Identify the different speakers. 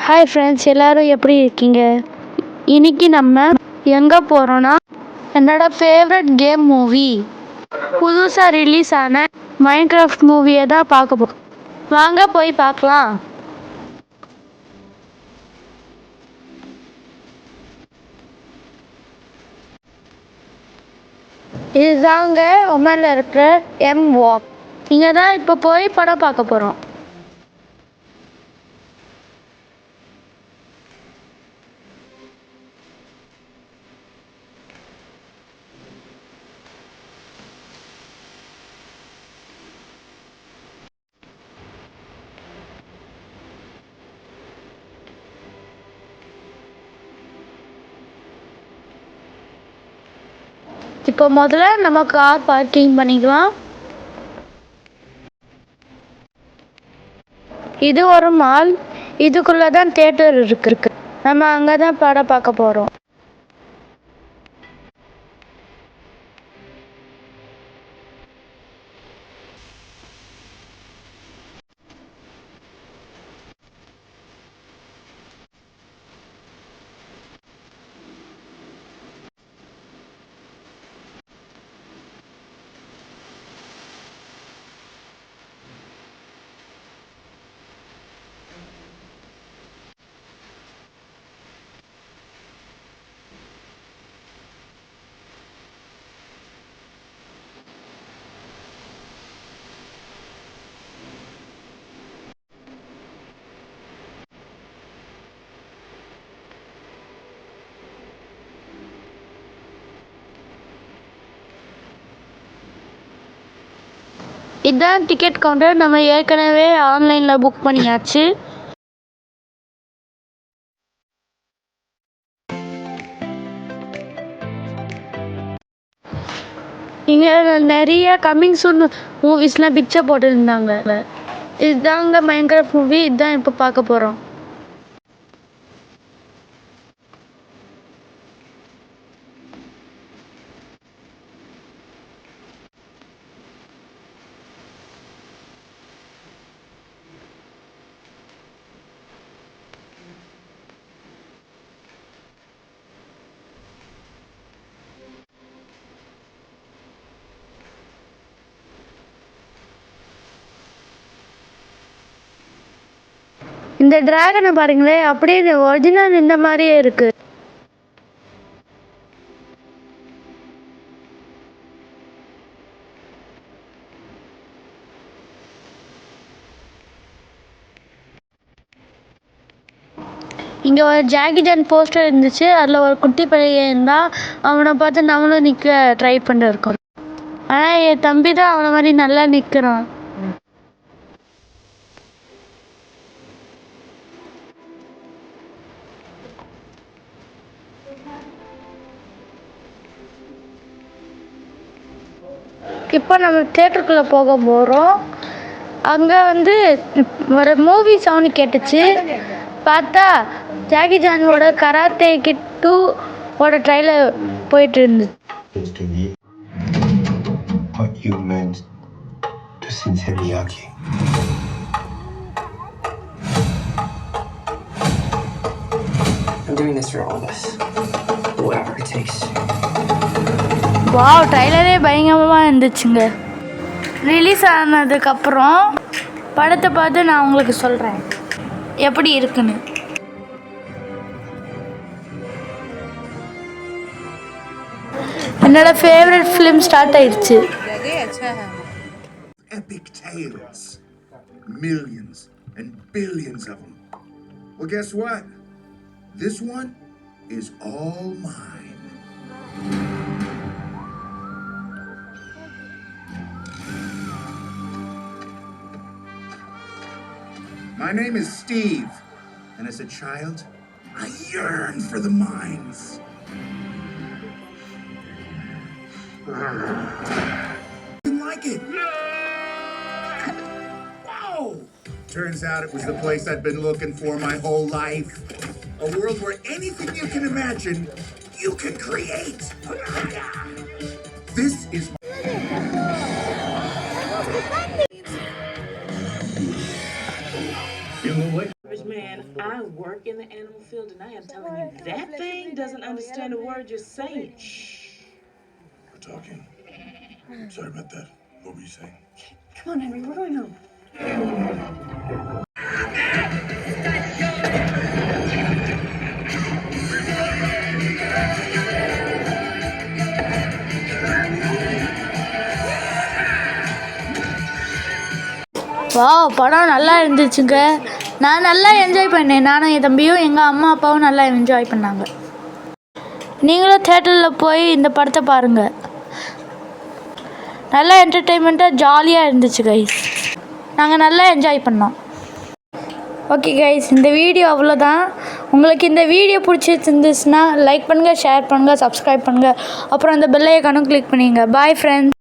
Speaker 1: Hi friends, எல்லோரும் எப்படி இருக்கீங்க? இன்னைக்கு நம்ம எங்கே போகிறோன்னா, என்னோடய ஃபேவரட் கேம் மூவி புதுசாக ரிலீஸ் ஆன மைன்கிராஃப்ட் மூவியை தான் பார்க்க போகிறோம். வாங்க போய் பார்க்கலாம். இதுதாங்க ஒமனில் இருக்கிற வாக். இங்கே தான் இப்போ போய் படம் பார்க்க போகிறோம். இப்போ முதல்ல நம்ம கார் பார்க்கிங் பண்ணிக்கலாம். இது ஒரு மால். இதுக்குள்ளே தான் தியேட்டர் இருக்கு. நம்ம அங்கே தான் படம் பார்க்க போகிறோம். இதுதான் டிக்கெட் கவுண்டர். நம்ம ஏற்கனவே ஆன்லைனில் புக் பண்ணியாச்சு. இங்கே நிறைய கம்மிங் சூன் மூவிஸ்லாம் பிக்சர் போட்டுருந்தாங்க. இதுதாங்க மைன்கிராஃப்ட் மூவி. இதுதான் இப்போ பார்க்க போகிறோம். இந்த டிராகனை பாருங்களேன், அப்படியே ஒரிஜினல் இந்த மாதிரியே இருக்கு. இங்கே ஒரு ஜாக்கி ஜான் போஸ்டர் இருந்துச்சு. அதில் ஒரு குட்டி பையன் இருந்தால் அவனை பார்த்து நம்மளும் நிற்க ட்ரை பண்ணிருக்கோம். ஆனால் என் தம்பி தான் அவனை மாதிரி நல்லா நிற்கிறான். இப்போ நம்ம தியேட்டருக்குள்ளே போக போகிறோம். அங்கே ஒரு மூவி சவுண்டு கேட்டுச்சு. பார்த்தா ஜாக்கி ஜானோட கராத்தே கிட் 2 ட்ரைலர் போயிட்டு இருந்துச்சு. வாவ், ட்ரைலரே பயங்கரமாக இருந்துச்சுங்க. ரிலீஸ் ஆனதுக்கப்புறம் படத்தை பார்த்து நான் உங்களுக்கு சொல்கிறேன் எப்படி இருக்குன்னு. என்னோட ஃபேவரட் ஃபிலிம் ஸ்டார்ட் ஆயிடுச்சு.
Speaker 2: Epic tales, millions and billions of them. Well, guess what? This one is all mine. My name is Steve, and as a child, I yearned for the mines. Didn't like it. Whoa! Turns out it was the place I'd been looking for my whole life. A world where anything you can imagine, you can create. This is
Speaker 3: Man, I I work in the animal field, and I am telling you, that thing doesn't understand a word you're saying.
Speaker 2: Shh. We're talking. Sorry about that. What were you saying?
Speaker 3: Come on, Henry, we're going home.
Speaker 1: வா படம் நல்லா இருந்துச்சுங்க. நான் நல்லா enjoy பண்ணேன். நானும் என் தம்பியும் எங்கள் அம்மா அப்பாவும் நல்லா என்ஜாய் பண்ணாங்க. நீங்களும் தேட்டரில் போய் இந்த படத்தை பாருங்கள். நல்லா என்டர்டெயின்மெண்ட்டாக ஜாலியாக இருந்துச்சு கைஸ். நாங்கள் நல்லா என்ஜாய் பண்ணோம். ஓகே கைஸ், இந்த வீடியோ அவ்வளோதான். உங்களுக்கு இந்த வீடியோ பிடிச்சிருந்துச்சுன்னா லைக் பண்ணுங்கள், ஷேர் பண்ணுங்கள், சப்ஸ்கிரைப் பண்ணுங்கள். அப்புறம் அந்த பெல் ஐகானும் கிளிக் பண்ணிங்க. Bye friends.